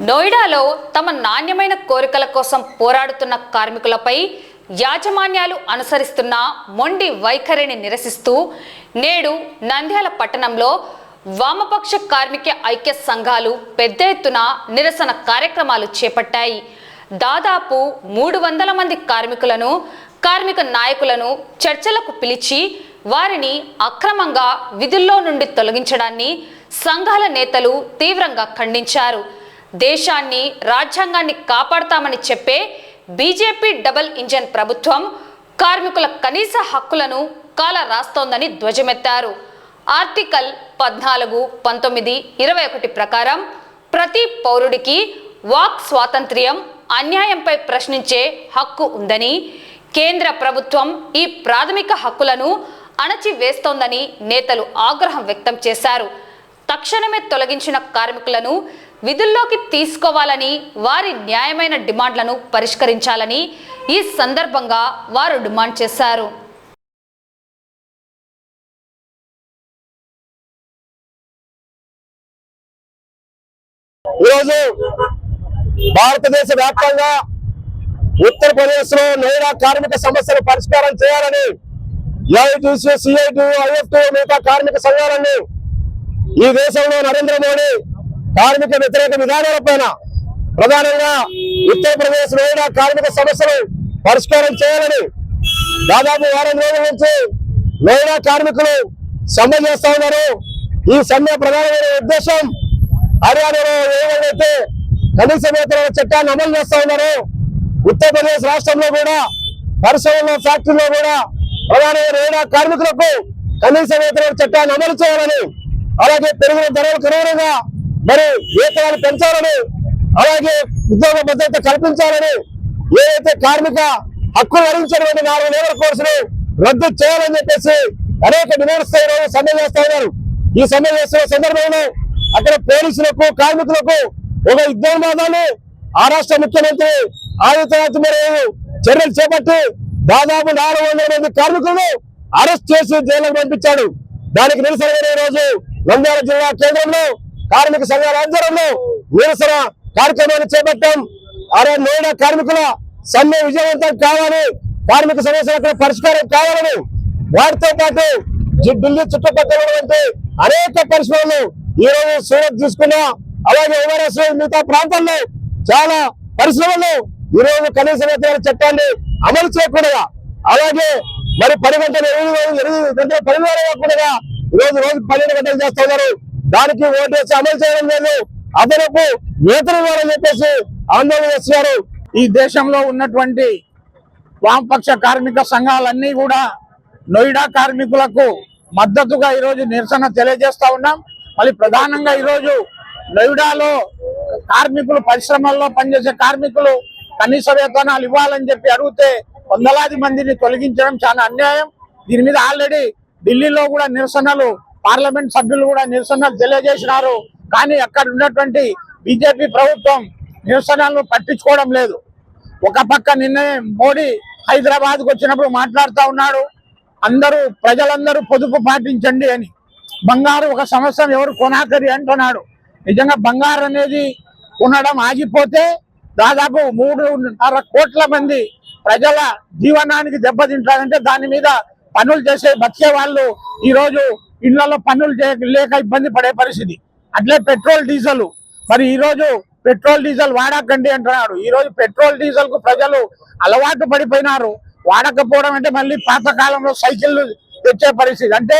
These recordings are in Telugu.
నోయిడాలో తమ నాణ్యమైన కోరికల కోసం పోరాడుతున్న కార్మికులపై యాజమాన్యాలు అనుసరిస్తున్న మొండి వైఖరిని నిరసిస్తూ నేడు నంద్యాల పట్టణంలో వామపక్ష కార్మిక ఐక్య సంఘాలు పెద్ద ఎత్తున నిరసన కార్యక్రమాలు చేపట్టాయి. దాదాపు 300 మంది కార్మికులను, కార్మిక నాయకులను చర్చలకు పిలిచి వారిని అక్రమంగా విధుల్లో నుండి తొలగించడాన్ని సంఘాల నేతలు తీవ్రంగా ఖండించారు. దేశాన్ని, రాజ్యాంగాన్ని కాపాడతామని చెప్పే బీజేపీ డబుల్ ఇంజన్ ప్రభుత్వం కార్మికుల కనీస హక్కులను కాల రాస్తోందని ధ్వజమెత్తారు. ఆర్టికల్ 14, 19, 21 ప్రకారం ప్రతి పౌరుడికి వాక్ స్వాతంత్ర్యం, అన్యాయంపై ప్రశ్నించే హక్కు ఉందని, కేంద్ర ప్రభుత్వం ఈ ప్రాథమిక హక్కులను అణచివేస్తోందని నేతలు ఆగ్రహం వ్యక్తం చేశారు. తక్షణమే తొలగించిన కార్మికులను విధుల్లోకి తీసుకోవాలని, వారి న్యాయమైన డిమాండ్లను పరిష్కరించాలని ఈ సందర్భంగా వారు డిమాండ్ చేశారు. ఈరోజు భారతదేశ వ్యాప్తంగా ఉత్తరప్రదేశ్ లో నోయిడా కార్మిక సమస్యలు పరిష్కారం చేయాలని ఏఐటీసీ, సిఐటి, ఐఎఫ్టి మిగతా కార్మిక సంఘాలన్నీ ఈ దేశంలో నరేంద్ర మోడీ కార్మిక వ్యతిరేక విధానాలపైన ప్రధానంగా ఉత్తరప్రదేశ్ నోయిడా కార్మిక సమస్యలు పరిష్కారం చేయాలని దాదాపు వారం రోజుల నుంచి నోయిడా కార్మికులు సమ్మె చేస్తా ఉన్నారు. ఈ సమ్మె ప్రధానమైన ఉద్దేశం హర్యానాలో ఏవైతే కనీస వేతనాల చట్టాన్ని అమలు చేస్తా ఉన్నారో, ఉత్తరప్రదేశ్ రాష్ట్రంలో కూడా పరిశ్రమలో, ఫ్యాక్టరీలో కూడా ప్రధానంగా నోయిడా కార్మికులకు కనీస వేతనాల చట్టాన్ని అమలు చేయాలని, అలాగే పెరిగిన ధరలకు అనుగుణంగా మరి వేతనాలు పెంచాలని, అలాగే ఉద్యోగ భద్రత కల్పించాలని, ఏదైతే కార్మిక హక్కులు హరించినటువంటి 4 లేబర్ కోర్సులు రద్దు చేయాలని చెప్పేసి అనేక డిమాండ్స్ సమ్మె చేస్తా ఉన్నారు. ఈ సమ్మె చేస్తున్న సందర్భంలో అక్కడ పోలీసులకు, కార్మికులకు ఒక యుద్ధోన్మాదాన్ని ఆ రాష్ట్ర ముఖ్యమంత్రి ఆదిత్యనాథ్ మరియు చర్యలు చేపట్టి దాదాపు 400 మంది కార్మికులను అరెస్ట్ చేసి జైలుకు పంపించాడు. దానికి నిరసనగా ఈ రోజు నంద్యాల జిల్లా కేంద్రంలో కార్మిక సంఘాల ఆధ్వర్యంలో నిరసన కార్యక్రమాన్ని చేపట్టాం. నోయిడా కార్మికుల సమ్మె విజయవంతం కావాలని, కార్మిక సమస్యలు అక్కడ పరిష్కారం కావాలని, వాటితో పాటు ఢిల్లీ చుట్టుపక్కల ఉన్నటువంటి అనేక పరిశ్రమలు ఈ రోజు సూరత్ తీసుకున్నా, అలాగే ఓఆర్ఎస్ మిగతా ప్రాంతాల్లో చాలా పరిశ్రమలు ఈ రోజు కనీస వేతనాల చట్టాన్ని అమలు చేయకుండా, అలాగే మరి 10 గంటలు 8 గంటలు 10 కాకుండా ఈ రోజు 12 గంటలు చేస్తా ఉన్నారు. దానికి ఓటేసి అమలు చేయడం లేదు, అదనపు వేతనం ఇవ్వాలని చెప్పేసి ఆందోళన చేస్తున్నారు. ఈ దేశంలో ఉన్నటువంటి వామపక్ష కార్మిక సంఘాలన్నీ కూడా నోయిడా కార్మికులకు మద్దతుగా ఈరోజు నిరసన తెలియజేస్తా ఉన్నాం. మళ్ళీ ప్రధానంగా ఈరోజు నోయిడాలో కార్మికులు, పరిశ్రమల్లో పనిచేసే కార్మికులు కనీస వేతనాలు ఇవ్వాలని చెప్పి అడిగితే వందలాది మందిని తొలగించడం చాలా అన్యాయం. దీని మీద ఆల్రెడీ ఢిల్లీలో కూడా నిరసనలు, పార్లమెంట్ సభ్యులు కూడా నిరసనలు తెలియజేసినారు. కానీ అక్కడ ఉన్నటువంటి బీజేపీ ప్రభుత్వం నిరసనలను పట్టించుకోవడం లేదు. ఒక పక్క నిన్నే మోడీ హైదరాబాద్కు వచ్చినప్పుడు మాట్లాడుతూ ఉన్నాడు, ప్రజలందరూ పొదుపు పాటించండి అని. బంగారు ఒక సంవత్సరం ఎవరు కొనాకరి అంటున్నాడు. నిజంగా బంగారు అనేది కొనడం ఆగిపోతే దాదాపు 3.5 కోట్ల మంది ప్రజల జీవనానికి దెబ్బతింటారంటే దాని మీద పనులు బతికే వాళ్ళు ఈ రోజు ఇళ్లలో పనులు లేక ఇబ్బంది పడే పరిస్థితి. అట్లే పెట్రోల్, డీజిల్, మరి ఈ రోజు పెట్రోల్, డీజిల్ వాడకండి అంటున్నాడు. ఈ రోజు పెట్రోల్, డీజిల్ కు ప్రజలు అలవాటు పడిపోయినారు. వాడకపోవడం అంటే మళ్ళీ పాతకాలంలో సైకిళ్లు తెచ్చే పరిస్థితి. అంటే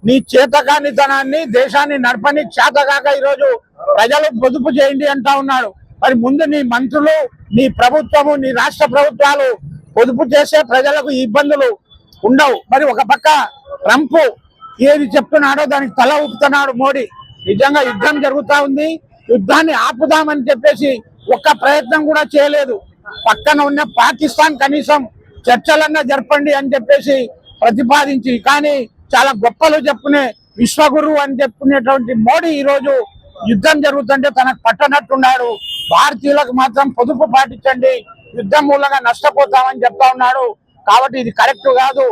నీ చేతకానితనాన్ని, దేశాన్ని నడపని చేతకాక ఈరోజు ప్రజలు పొదుపు చేయండి అంటా ఉన్నాడు. మరి ముందు నీ మంత్రులు, నీ ప్రభుత్వము, నీ రాష్ట్ర ప్రభుత్వాలు పొదుపు చేసే ప్రజలకు ఇబ్బందులు ఉండవు. మరి ఒక పక్క ట్రంప్ ఏది చెప్తున్నాడో దానికి తల ఊపుతున్నాడు మోడీ. నిజంగా యుద్ధం జరుగుతా ఉంది, యుద్ధాన్ని ఆపుదామని చెప్పేసి ఒక్క ప్రయత్నం కూడా చేయలేదు. పక్కన ఉన్న పాకిస్తాన్ కనీసం చర్చలన్నా జరపండి అని చెప్పేసి ప్రతిపాదించి, కానీ చాలా గొప్పలు చెప్పుకునే విశ్వగురు అని చెప్పుకునేటువంటి మోడీ ఈ రోజు యుద్ధం జరుగుతుంటే తనకు పట్టనట్టున్నాడు. భారతీయులకు మాత్రం పొదుపు పాటించండి, యుద్ధం మూలంగా నష్టపోతామని చెప్తా ఉన్నాడు. కాబట్టి ఇది కరెక్ట్ కాదు.